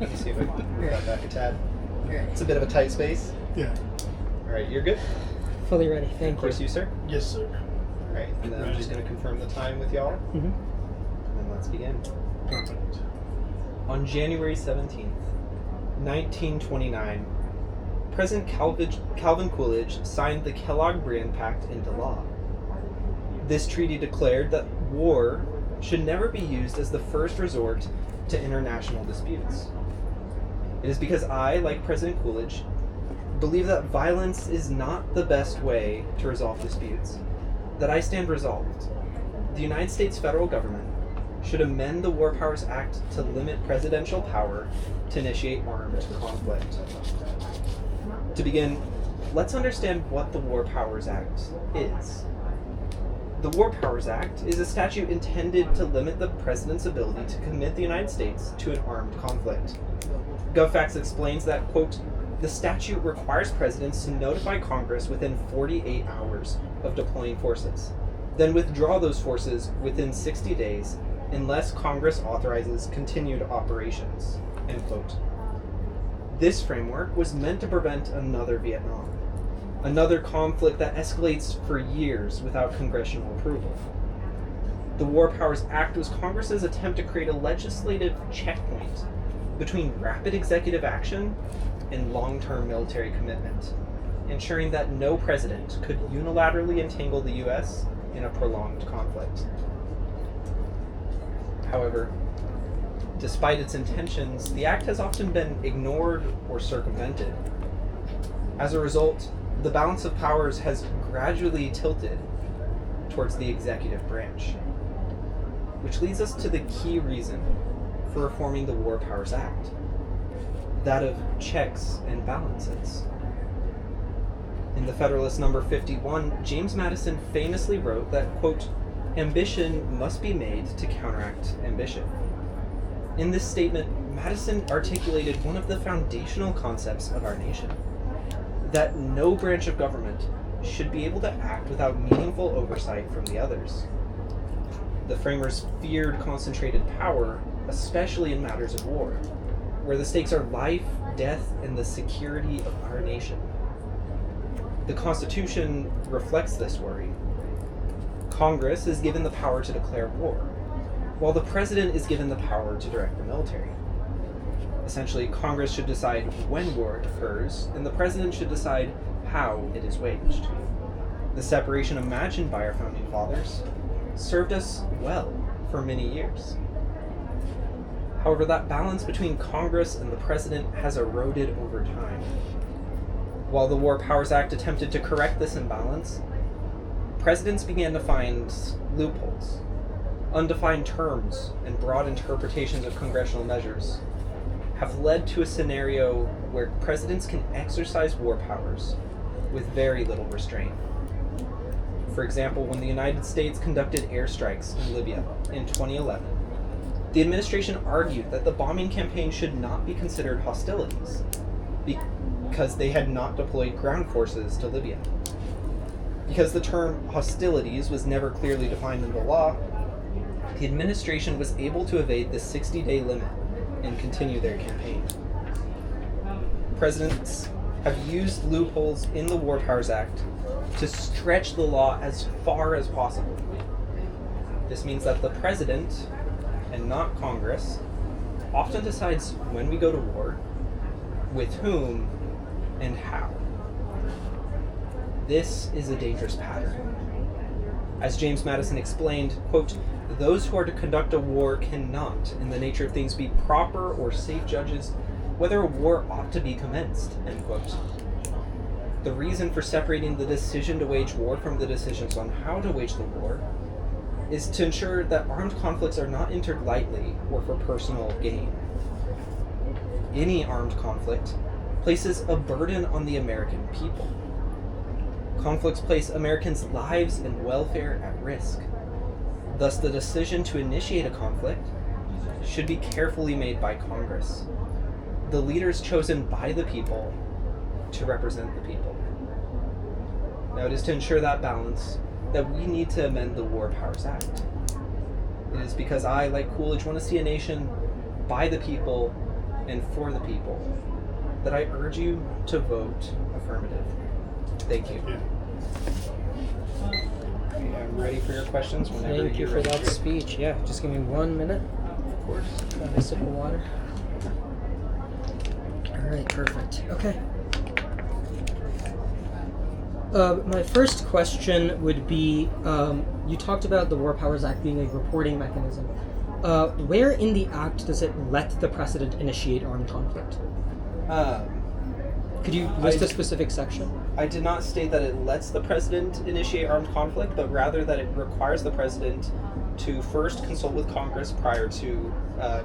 Let me see if I can move that back a tad. Okay. It's a bit of a tight space. Yeah. All right, you're good? Fully ready. Thank Of course, you, sir. Yes, sir. All right, and then I'm just going to confirm the time with y'all, Mm-hmm. and then let's begin. Perfect. On January 17th, 1929, President Calvin Coolidge signed the Kellogg-Briand Pact into law. This treaty declared that war should never be used as the first resort to international disputes. It is because I, like President Coolidge, believe that violence is not the best way to resolve disputes that I stand resolved. The United States federal government should amend the War Powers Act to limit presidential power to initiate armed conflict. To begin, let's understand what the War Powers Act is. The War Powers Act is a statute intended to limit the president's ability to commit the United States to an armed conflict. GovFacts explains that, quote, the statute requires presidents to notify Congress within 48 hours of deploying forces, then withdraw those forces within 60 days unless Congress authorizes continued operations, end quote. This framework was meant to prevent another Vietnam, another conflict that escalates for years without congressional approval. The War Powers Act was Congress's attempt to create a legislative checkpoint between rapid executive action and long-term military commitment, ensuring that no president could unilaterally entangle the U.S. in a prolonged conflict. However, despite its intentions, the act has often been ignored or circumvented. As a result, the balance of powers has gradually tilted towards the executive branch, which leads us to the key reason for reforming the War Powers Act, that of checks and balances. In the Federalist number 51, James Madison famously wrote that, quote, ambition must be made to counteract ambition. In this statement, Madison articulated one of the foundational concepts of our nation, that no branch of government should be able to act without meaningful oversight from the others. The framers feared concentrated power, especially in matters of war, where the stakes are life, death, and the security of our nation. The Constitution reflects this worry. Congress is given the power to declare war, while the President is given the power to direct the military. Essentially, Congress should decide when war occurs, and the President should decide how it is waged. The separation imagined by our founding fathers served us well for many years. However, that balance between Congress and the President has eroded over time. While the War Powers Act attempted to correct this imbalance, presidents began to find loopholes, undefined terms, and broad interpretations of congressional measures have led to a scenario where presidents can exercise war powers with very little restraint. For example, when the United States conducted airstrikes in Libya in 2011, the administration argued that the bombing campaign should not be considered hostilities because they had not deployed ground forces to Libya. Because the term hostilities was never clearly defined in the law, the administration was able to evade the 60-day limit and continue their campaign. Presidents have used loopholes in the War Powers Act to stretch the law as far as possible. This means that the President, and not Congress, often decides when we go to war, with whom, and how. This is a dangerous pattern. As James Madison explained, quote, those who are to conduct a war cannot, in the nature of things, be proper or safe judges whether a war ought to be commenced, end quote. The reason for separating the decision to wage war from the decisions on how to wage the war is to ensure that armed conflicts are not entered lightly or for personal gain. Any armed conflict places a burden on the American people. Conflicts place Americans' lives and welfare at risk. Thus, the decision to initiate a conflict should be carefully made by Congress, the leaders chosen by the people to represent the people. Now, it is to ensure that balance that we need to amend the War Powers Act. It is because I, like Coolidge, want to see a nation by the people, and for the people, that I urge you to vote affirmative. Thank you. Okay, I'm ready for your questions whenever Thank you you're for ready. that speech. Yeah, just give me 1 minute. Of course. Have a sip of water. All right, perfect. Okay. My first question would be, you talked about the War Powers Act being a reporting mechanism. Where in the Act does it let the President initiate armed conflict? Could you list a specific section? I did not state that it lets the President initiate armed conflict, but rather that it requires the President to first consult with Congress prior to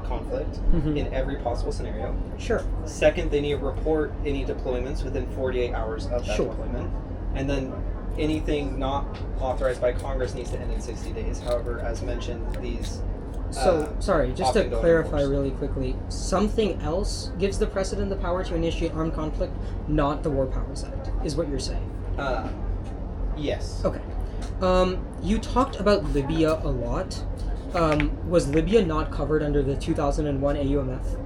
conflict in every possible scenario. Sure. Second, they need to report any deployments within 48 hours of that deployment. And then anything not authorized by Congress needs to end in 60 days. However, as mentioned, these... sorry, just to often go clarify unenforced. really quickly, something else gives the President the power to initiate armed conflict, not the War Powers Act, is what you're saying. Yes. Okay. You talked about Libya a lot. Was Libya not covered under the 2001 AUMF?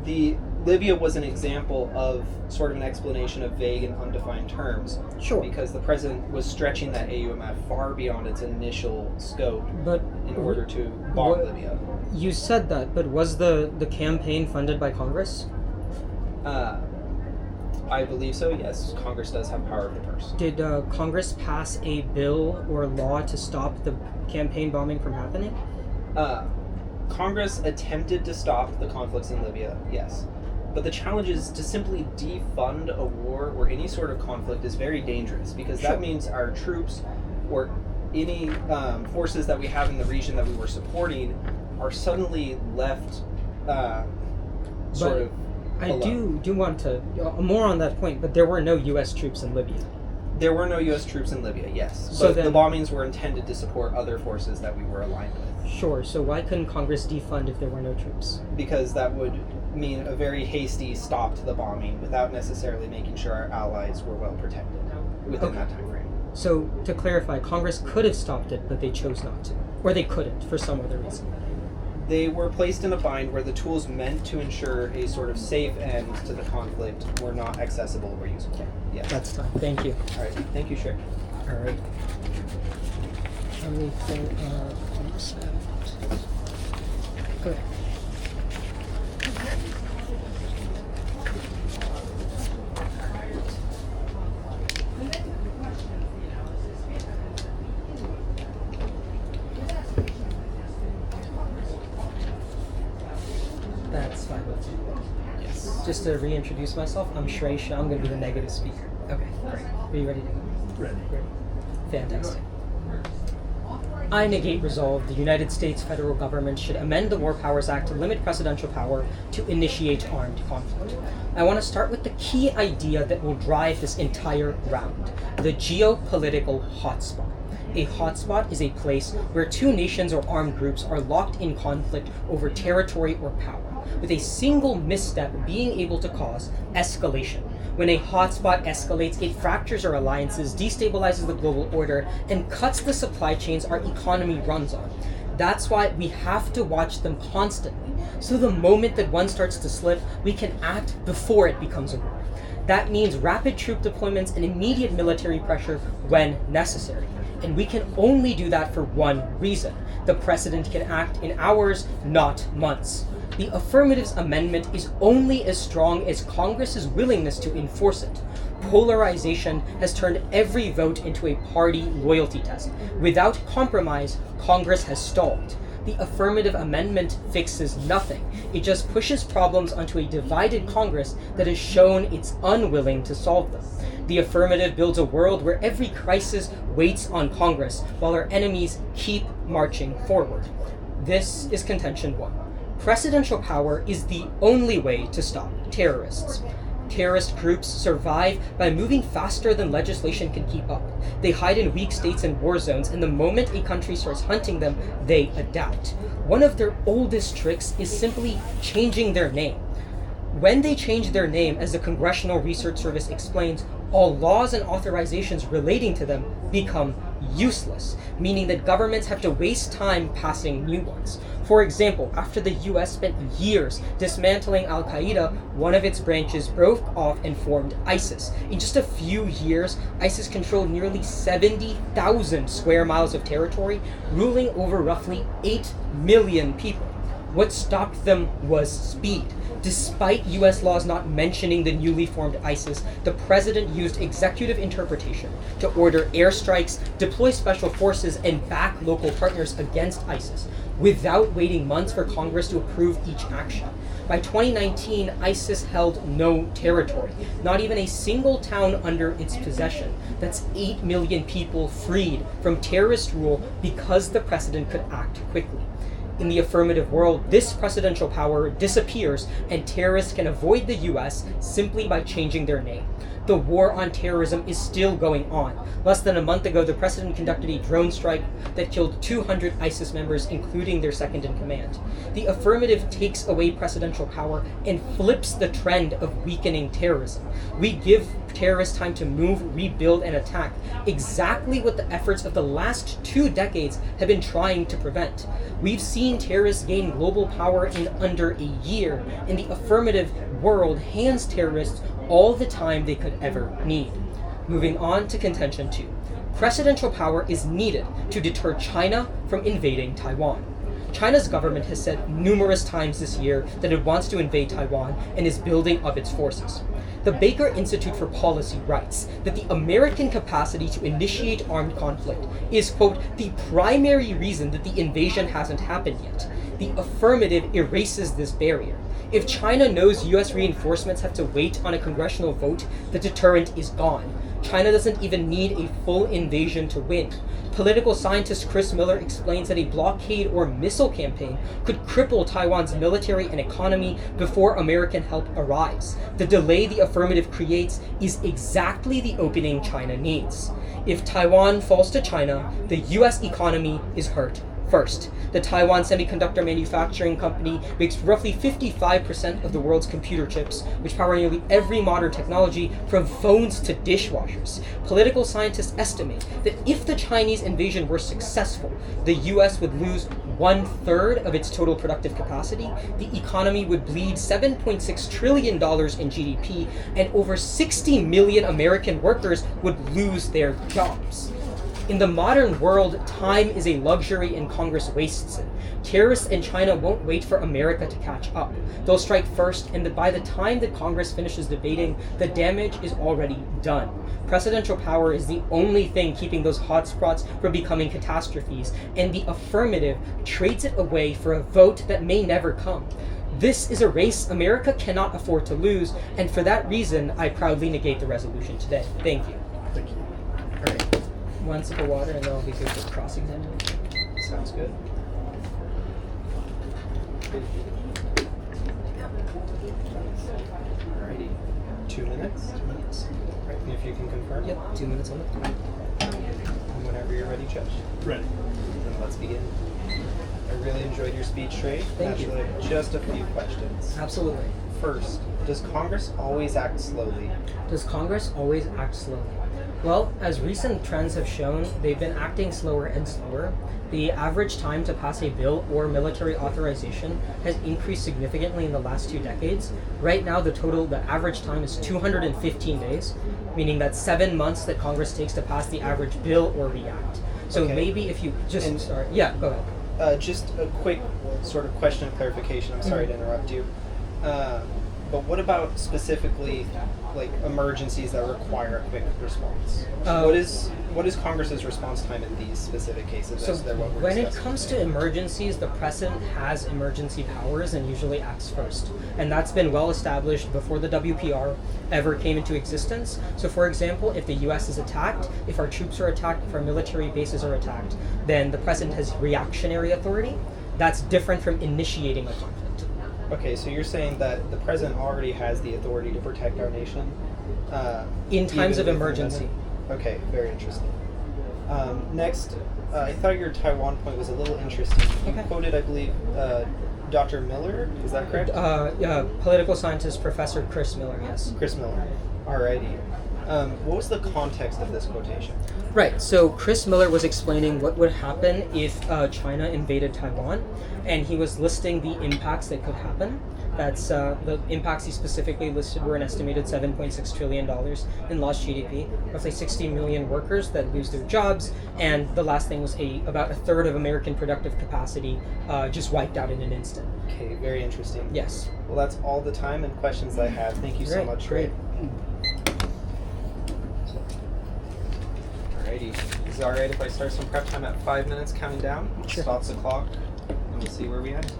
The Libya was an example of sort of an explanation of vague and undefined terms. Sure. Because the president was stretching that AUMF far beyond its initial scope But in order to bomb Libya. You said that, but was the campaign funded by Congress? I believe so, yes. Congress does have power of the purse. Did Congress pass a bill or law to stop the campaign bombing from happening? Congress attempted to stop the conflicts in Libya, yes. But the challenge is to simply defund a war or any sort of conflict is very dangerous, because that means our troops or any forces that we have in the region that we were supporting are suddenly left alone. I do want to more on that point, but there were no U.S. troops in Libya. There were no U.S. troops in Libya, yes. So but then, the bombings were intended to support other forces that we were aligned with. Sure, so why couldn't Congress defund if there were no troops? Because that would mean a very hasty stop to the bombing without necessarily making sure our allies were well protected within that time frame. So, to clarify, Congress could have stopped it, but they chose not to. Or they couldn't, for some other reason. They were placed in a bind where the tools meant to ensure a sort of safe end to the conflict were not accessible or usable. Okay. Yeah. That's fine. Thank you. All right. Thank you, Sher. All right. Anything else? Okay. That's fine. Yes. Just to reintroduce myself, I'm Shreya. I'm going to be the negative speaker. Okay, great. Are you ready to go? Ready. Fantastic. I negate resolve. The United States federal government should amend the War Powers Act to limit presidential power to initiate armed conflict. I want to start with the key idea that will drive this entire round, the geopolitical hotspot. A hotspot is a place where two nations or armed groups are locked in conflict over territory or power, with a single misstep being able to cause escalation. When a hotspot escalates, it fractures our alliances, destabilizes the global order, and cuts the supply chains our economy runs on. That's why we have to watch them constantly, so the moment that one starts to slip, we can act before it becomes a war. That means rapid troop deployments and immediate military pressure when necessary. And we can only do that for one reason. The president can act in hours, not months. The affirmatives amendment is only as strong as Congress's willingness to enforce it. Polarization has turned every vote into a party loyalty test. Without compromise, Congress has stalled. The affirmative amendment fixes nothing. It just pushes problems onto a divided Congress that has shown it's unwilling to solve them. The affirmative builds a world where every crisis waits on Congress, while our enemies keep marching forward. This is contention one. Presidential power is the only way to stop terrorists. Terrorist groups survive by moving faster than legislation can keep up. They hide in weak states and war zones, and the moment a country starts hunting them, they adapt. One of their oldest tricks is simply changing their name. When they change their name, as the Congressional Research Service explains, all laws and authorizations relating to them become useless, meaning that governments have to waste time passing new ones. For example, after the US spent years dismantling Al-Qaeda, one of its branches broke off and formed ISIS. In just a few years, ISIS controlled nearly 70,000 square miles of territory, ruling over roughly 8 million people. What stopped them was speed. Despite US laws not mentioning the newly formed ISIS, the president used executive interpretation to order airstrikes, deploy special forces, and back local partners against ISIS, without waiting months for Congress to approve each action. By 2019, ISIS held no territory, not even a single town under its possession. That's 8 million people freed from terrorist rule because the president could act quickly. In the affirmative world, this presidential power disappears and terrorists can avoid the US simply by changing their name. The war on terrorism is still going on. Less than a month ago, the president conducted a drone strike that killed 200 ISIS members, including their second in command. The affirmative takes away presidential power and flips the trend of weakening terrorism. We give terrorists time to move, rebuild, and attack, exactly what the efforts of the last 2 decades have been trying to prevent. We've seen terrorists gain global power in under a year, and the affirmative world hands terrorists all the time they could ever need. Moving on to contention 2. Presidential power is needed to deter China from invading Taiwan. China's government has said numerous times this year that it wants to invade Taiwan and is building up its forces. The Baker Institute for Policy writes that the American capacity to initiate armed conflict is, quote, the primary reason that the invasion hasn't happened yet. The affirmative erases this barrier. If China knows US reinforcements have to wait on a congressional vote, the deterrent is gone. China doesn't even need a full invasion to win. Political scientist Chris Miller explains that a blockade or missile campaign could cripple Taiwan's military and economy before American help arrives. The delay the affirmative creates is exactly the opening China needs. If Taiwan falls to China, the US economy is hurt first. The Taiwan Semiconductor Manufacturing Company makes roughly 55% of the world's computer chips, which power nearly every modern technology from phones to dishwashers. Political scientists estimate that if the Chinese invasion were successful, the US would lose 1/3 of its total productive capacity, the economy would bleed $7.6 trillion in GDP, and over 60 million American workers would lose their jobs. In the modern world, time is a luxury and Congress wastes it. Terrorists in China won't wait for America to catch up. They'll strike first, and by the time that Congress finishes debating, the damage is already done. Presidential power is the only thing keeping those hotspots from becoming catastrophes, and the affirmative trades it away for a vote that may never come. This is a race America cannot afford to lose, and for that reason, I proudly negate the resolution today. Thank you. Thank you. All right. 1 sip of water, and then I'll be good for cross-examination. Sounds good. Alrighty. 2 minutes? 2 minutes. Right, and if you can confirm? Yep, 2 minutes on the clock. And whenever you're ready, Judge. Ready. Then let's begin. I really enjoyed your speech, Trey. Thank you. Actually, I have just a few questions. Absolutely. First, does Congress always act slowly? Does Congress always act slowly? Well, as recent trends have shown, they've been acting slower and slower. The average time to pass a bill or military authorization has increased significantly in the last 2 decades. Right now, the average time is 215 days, meaning that's 7 months that Congress takes to pass the average bill or react. So Okay. maybe if you just start, yeah, go ahead. Just a quick sort of question of clarification. I'm sorry to interrupt you. But what about specifically like emergencies that require a quick response? What is Congress's response time in these specific cases? So as they're what we're when it discussing comes today? to emergencies, the president has emergency powers and usually acts first. And that's been well established before the WPR ever came into existence. So for example, if the US is attacked, if our troops are attacked, if our military bases are attacked, then the president has reactionary authority. That's different from initiating a conflict. Okay, so you're saying that the president already has the authority to protect our nation? In times of even with emergency. Okay, very interesting. Next, I thought your Taiwan point was a little interesting. You Okay. quoted, I believe, Dr. Miller, is that correct? Political scientist Professor Chris Miller, yes. Chris Miller. Alrighty. What was the context of this quotation? Right, so Chris Miller was explaining what would happen if China invaded Taiwan, and he was listing the impacts that could happen. That's the impacts he specifically listed were an estimated $7.6 trillion in lost GDP, roughly 60 million workers that lose their jobs, and the last thing was about a third of American productive capacity just wiped out in an instant. Okay, very interesting. Yes. Well, that's all the time and questions I have. Thank you so much. Great. Alrighty. Is it alright if I start some prep time at 5 minutes counting down? Sure. Stops the clock, and we'll see where we end.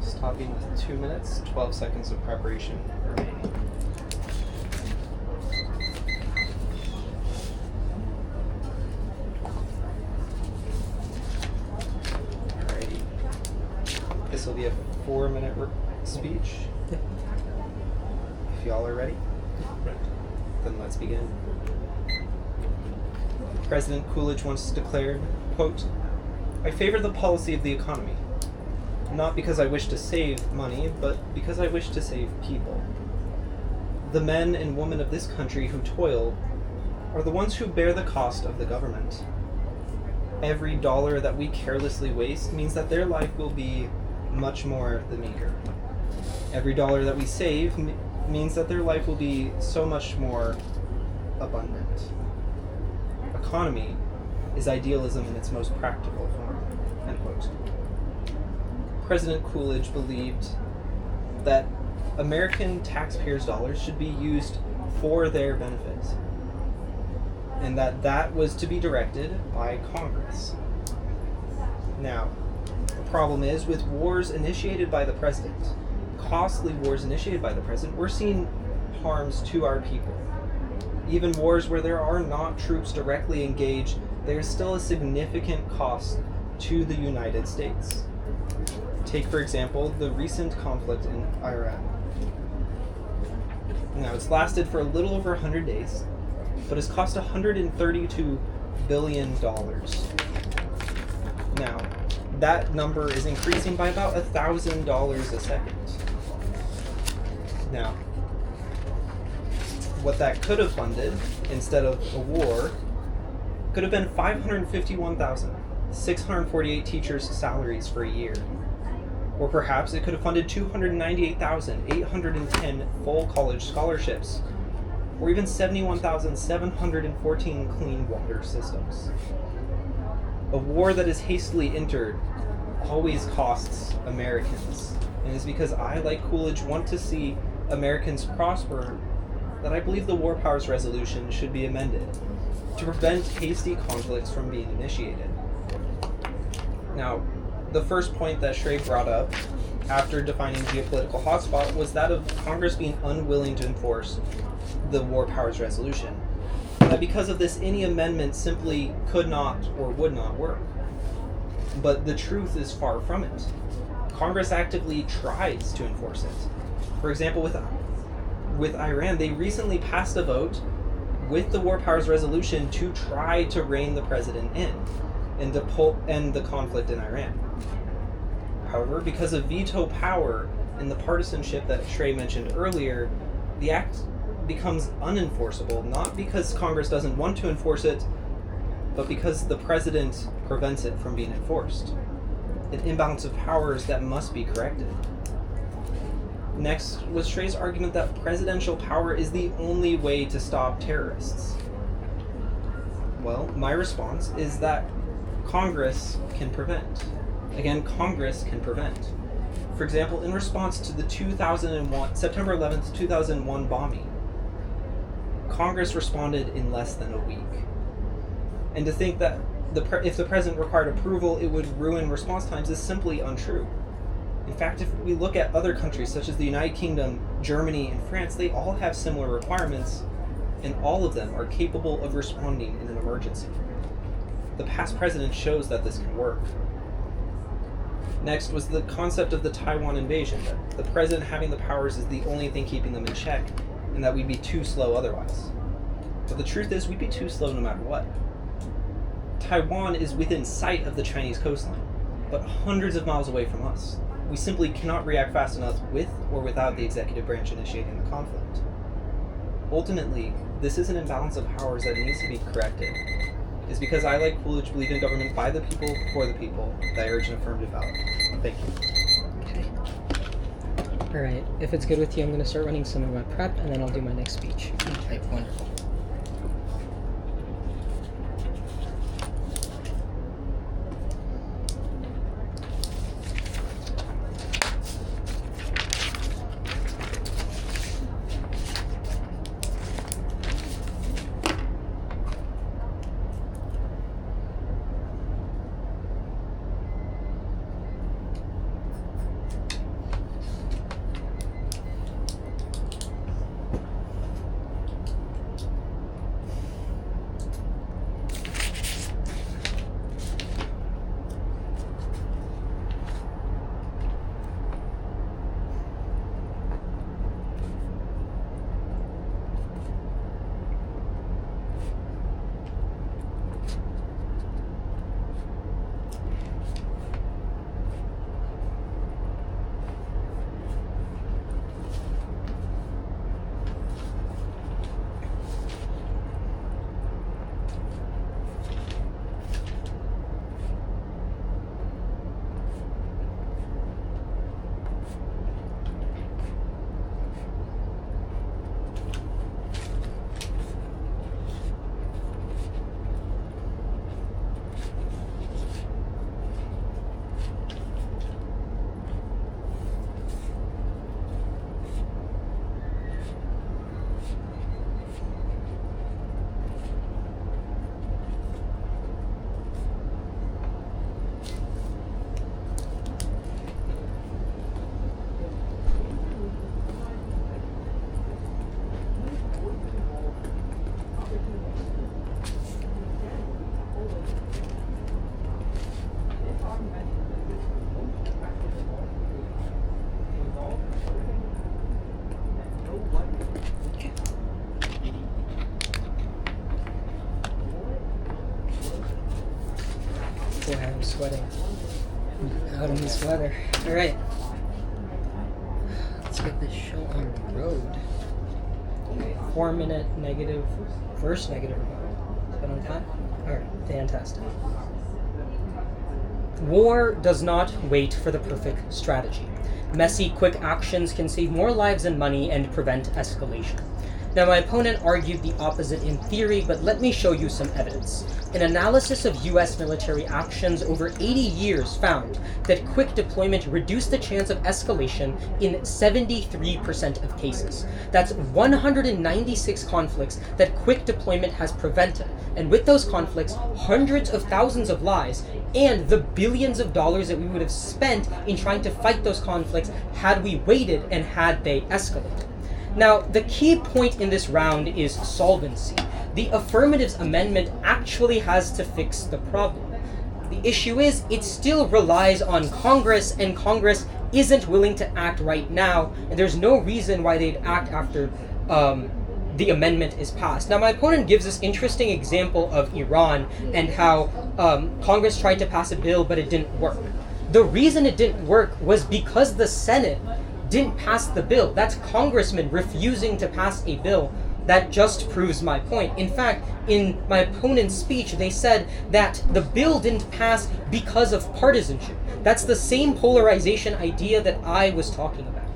Stopping with 2 minutes, 12 seconds of preparation remaining. Alrighty. This will be a 4-minute speech. Yeah. If y'all are ready, then let's begin. President Coolidge once declared, quote, "I favor the policy of the economy, not because I wish to save money, but because I wish to save people. The men and women of this country who toil are the ones who bear the cost of the government. Every dollar that we carelessly waste means that their life will be much more than meager. Every dollar that we save means that their life will be so much more abundant. Economy is idealism in its most practical form." End quote. President Coolidge believed that American taxpayers' dollars should be used for their benefit, and that was to be directed by Congress. Now, the problem is, with wars initiated by the president, costly wars initiated by the president, we're seeing harms to our people. Even wars where there are not troops directly engaged, there is still a significant cost to the United States. Take, for example, the recent conflict in Iran. Now, it's lasted for a little over 100 days, but has cost $132 billion. Now, that number is increasing by about $1,000 a second. Now, what that could have funded, instead of a war, could have been 551,648 teachers' salaries for a year. Or perhaps it could have funded 298,810 full college scholarships, or even 71,714 clean water systems. A war that is hastily entered always costs Americans, and it's because I, like Coolidge, want to see Americans prosper that I believe the War Powers Resolution should be amended to prevent hasty conflicts from being initiated. Now, the first point that Shrey brought up after defining geopolitical hotspot was that of Congress being unwilling to enforce the War Powers Resolution. That because of this, any amendment simply could not or would not work. But the truth is far from it. Congress actively tries to enforce it. For example, with Iran, they recently passed a vote with the War Powers Resolution to try to rein the president in and to end the conflict in Iran. However, because of veto power and the partisanship that Shrey mentioned earlier, the act becomes unenforceable, not because Congress doesn't want to enforce it, but because the president prevents it from being enforced. An imbalance of powers that must be corrected. Next was Shrey's argument that presidential power is the only way to stop terrorists. Well, my response is that Congress can prevent. Again, Congress can prevent. For example, in response to the September 11th, 2001 bombing, Congress responded in less than a week. And to think that if the president required approval, it would ruin response times is simply untrue. In fact, if we look at other countries such as the United Kingdom, Germany, and France, they all have similar requirements, and all of them are capable of responding in an emergency. The past president shows that this can work. Next was the concept of the Taiwan invasion, that the president having the powers is the only thing keeping them in check, and that we'd be too slow otherwise. But the truth is, we'd be too slow no matter what. Taiwan is within sight of the Chinese coastline, but hundreds of miles away from us. We simply cannot react fast enough with or without the executive branch initiating the conflict. Ultimately, this is an imbalance of powers that needs to be corrected. It's because I, like Coolidge, believe in government by the people, for the people, that I urge an affirmative ballot. Thank you. Okay. Alright, if it's good with you, I'm going to start running some of my prep, and then I'll do my next speech. Okay, wonderful. sweating out in this weather. All right, let's get this show on the road. 4-minute negative, first negative rebuttal. Is that on time? All right, fantastic. War does not wait for the perfect strategy. Messy, quick actions can save more lives and money and prevent escalation. Now, my opponent argued the opposite in theory, but let me show you some evidence. An analysis of US military actions over 80 years found that quick deployment reduced the chance of escalation in 73% of cases. That's 196 conflicts that quick deployment has prevented. And with those conflicts, hundreds of thousands of lives and the billions of dollars that we would have spent in trying to fight those conflicts had we waited and had they escalated. Now, the key point in this round is solvency. The affirmatives amendment actually has to fix the problem. The issue is it still relies on Congress, and Congress isn't willing to act right now, and there's no reason why they'd act after the amendment is passed. Now, my opponent gives this interesting example of Iran and how Congress tried to pass a bill, but it didn't work. The reason it didn't work was because the Senate didn't pass the bill. That's congressmen refusing to pass a bill. That just proves my point. In fact, in my opponent's speech, they said that the bill didn't pass because of partisanship. That's the same polarization idea that I was talking about.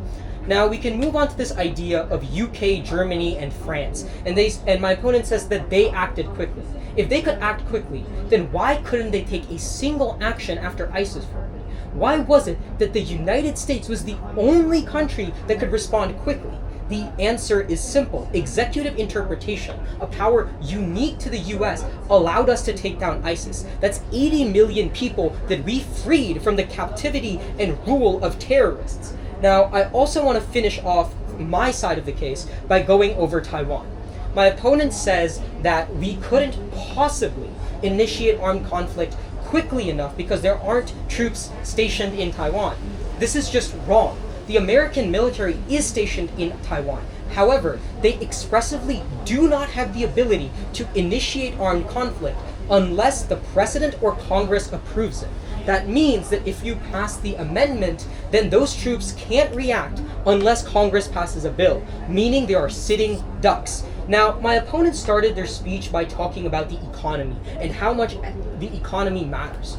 Now we can move on to this idea of UK, Germany, and France. And my opponent says that they acted quickly. If they could act quickly, then why couldn't they take a single action after ISIS formed? Why was it that the United States was the only country that could respond quickly? The answer is simple. Executive interpretation, a power unique to the US, allowed us to take down ISIS. That's 80 million people that we freed from the captivity and rule of terrorists. Now, I also want to finish off my side of the case by going over Taiwan. My opponent says that we couldn't possibly initiate armed conflict quickly enough because there aren't troops stationed in Taiwan. This is just wrong. The American military is stationed in Taiwan. However, they expressively do not have the ability to initiate armed conflict unless the President or Congress approves it. That means that if you pass the amendment, then those troops can't react unless Congress passes a bill, meaning they are sitting ducks. Now, my opponent started their speech by talking about the economy and how much the economy matters.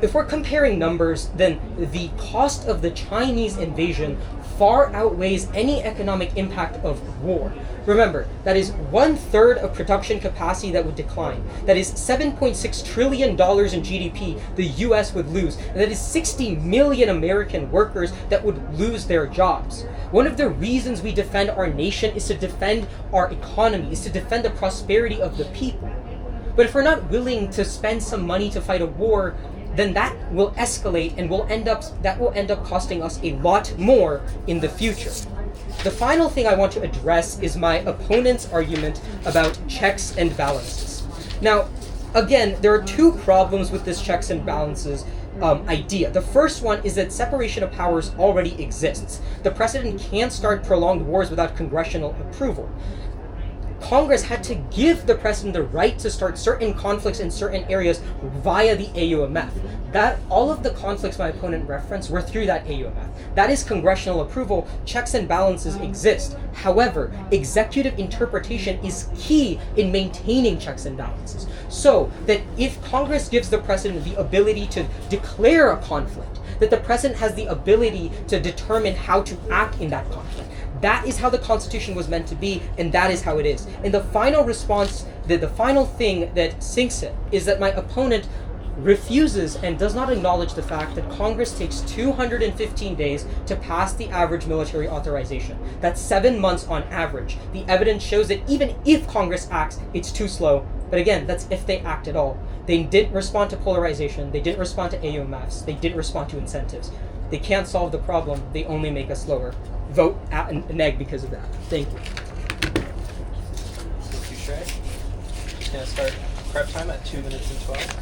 If we're comparing numbers, then the cost of the Chinese invasion far outweighs any economic impact of war. Remember, that is 1/3 of production capacity that would decline. That is $7.6 trillion in GDP the US would lose. And that is 60 million American workers that would lose their jobs. One of the reasons we defend our nation is to defend our economy, is to defend the prosperity of the people. But if we're not willing to spend some money to fight a war, then that will escalate and that will end up costing us a lot more in the future. The final thing I want to address is my opponent's argument about checks and balances. Now, again, there are two problems with this checks and balances idea. The first one is that separation of powers already exists. The president can't start prolonged wars without congressional approval. Congress had to give the president the right to start certain conflicts in certain areas via the AUMF. That all of the conflicts my opponent referenced were through that AUMF. That is congressional approval. Checks and balances exist. However, executive interpretation is key in maintaining checks and balances. So that if Congress gives the president the ability to declare a conflict, that the president has the ability to determine how to act in that conflict. That is how the Constitution was meant to be, and that is how it is. And the final response, the final thing that sinks it, is that my opponent refuses and does not acknowledge the fact that Congress takes 215 days to pass the average military authorization. That's 7 months on average. The evidence shows that even if Congress acts, it's too slow. But again, that's if they act at all. They didn't respond to polarization, they didn't respond to AUMFs, they didn't respond to incentives. They can't solve the problem, they only make us slower. Vote neg because of that. Thank you. Thank you, Shrey. Just going to start prep time at 2 minutes and 12.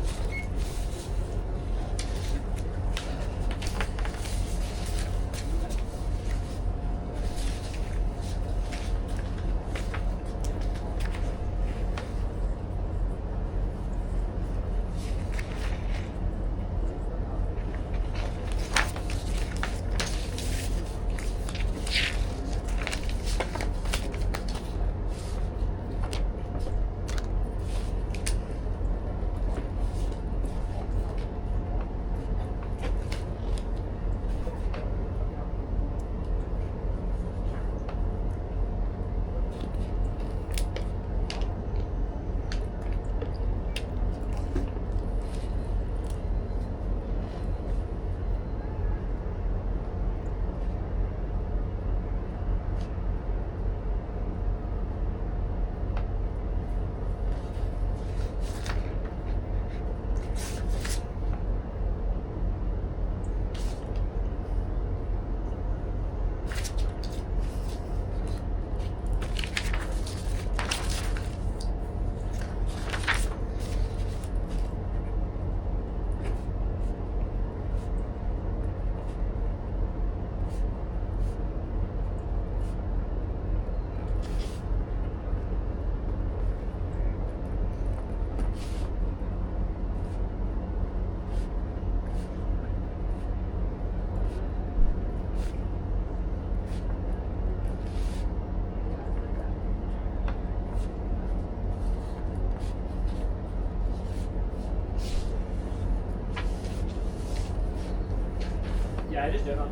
Yeah, I just did on.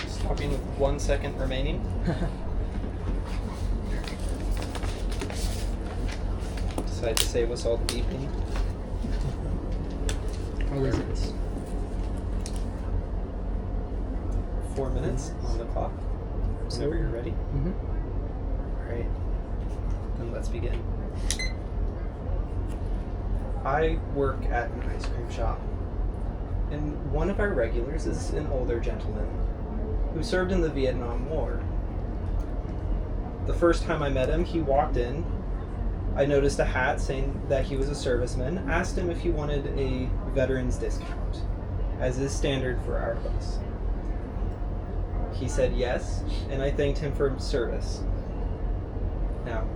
Stopping with 1 second remaining. Decide to save us all the beeping. How is it? 4 minutes on the clock. Whenever you're ready. Alright. Then let's begin. I work at an ice cream shop, and one of our regulars is an older gentleman who served in the Vietnam War. The first time I met him, he walked in. I noticed a hat saying that he was a serviceman, asked him if he wanted a veteran's discount, as is standard for our place. He said yes, and I thanked him for his service. Now,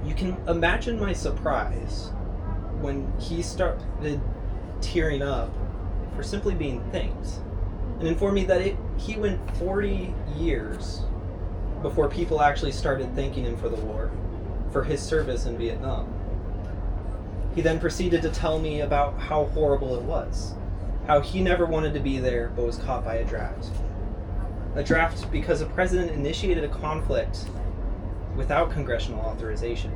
you can imagine my surprise when he started tearing up for simply being thanked, and informed me that he went 40 years before people actually started thanking him for the war, for his service in Vietnam. He then proceeded to tell me about how horrible it was, how he never wanted to be there but was caught by a draft. A draft because a president initiated a conflict without congressional authorization.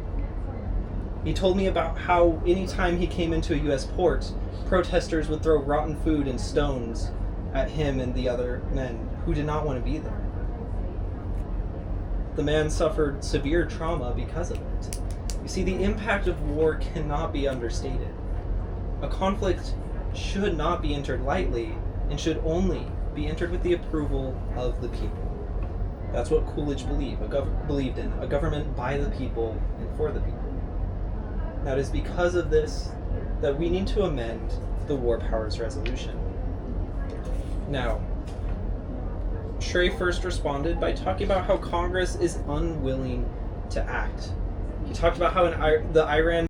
He told me about how anytime he came into a US port, protesters would throw rotten food and stones at him and the other men who did not want to be there. The man suffered severe trauma because of it. You see, the impact of war cannot be understated. A conflict should not be entered lightly and should only be entered with the approval of the people. That's what Coolidge believed in, a government by the people and for the people. Now, it is because of this that we need to amend the War Powers Resolution. Now, Shrey first responded by talking about how Congress is unwilling to act. He talked about how the Iran